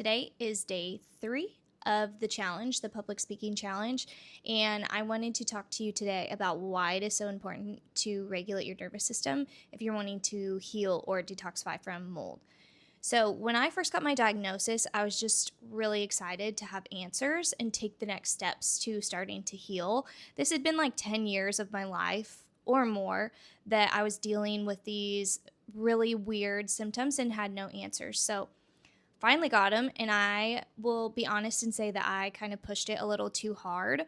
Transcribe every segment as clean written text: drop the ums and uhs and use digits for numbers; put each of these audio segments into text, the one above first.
Today is day 3 of the challenge, the public speaking challenge, and I wanted to talk to you today about why it is so important to regulate your nervous system if you're wanting to heal or detoxify from mold. So, when I first got my diagnosis, I was just really excited to have answers and take the next steps to starting to heal. This had been like 10 years of my life or more that I was dealing with these really weird symptoms and had no answers. So, finally got them, and I will be honest and say that I kind of pushed it a little too hard,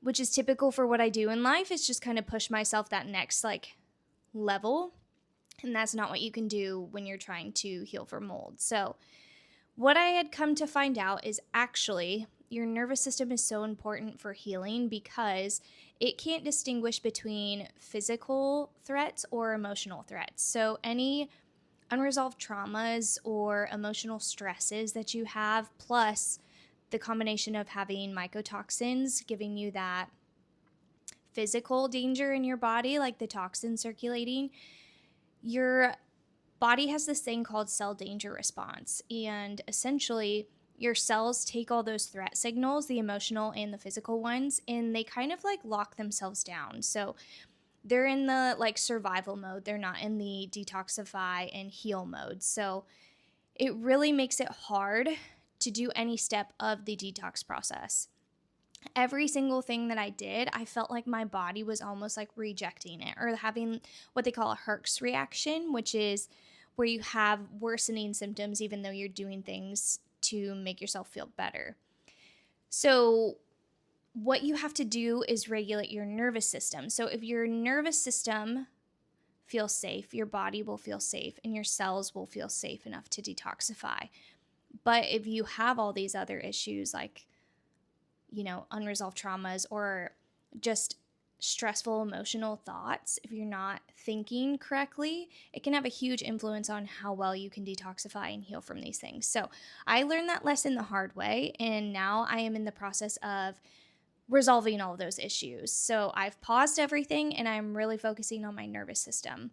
which is typical for what I do in life. It's just kind of push myself that next level, and that's not what you can do when you're trying to heal from mold. So what I had come to find out is actually your nervous system is so important for healing because it can't distinguish between physical threats or emotional threats. So any unresolved traumas or emotional stresses that you have, plus the combination of having mycotoxins giving you that physical danger in your body, like the toxins circulating, your body has this thing called cell danger response. And essentially, your cells take all those threat signals, the emotional and the physical ones, and they kind of lock themselves down. So they're in the survival mode. They're not in the detoxify and heal mode. So it really makes it hard to do any step of the detox process. Every single thing that I did, I felt like my body was almost rejecting it or having what they call a Herx reaction, which is where you have worsening symptoms even though you're doing things to make yourself feel better. So what you have to do is regulate your nervous system. So if your nervous system feels safe, your body will feel safe and your cells will feel safe enough to detoxify. But if you have all these other issues unresolved traumas or just stressful emotional thoughts, if you're not thinking correctly, it can have a huge influence on how well you can detoxify and heal from these things. So I learned that lesson the hard way, and now I am in the process of resolving all of those issues. So I've paused everything and I'm really focusing on my nervous system.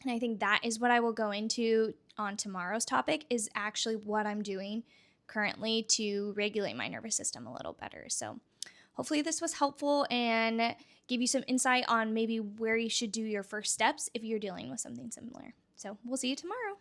And I think that is what I will go into on tomorrow's topic, is actually what I'm doing currently to regulate my nervous system a little better. So hopefully this was helpful and give you some insight on maybe where you should do your first steps if you're dealing with something similar. So we'll see you tomorrow.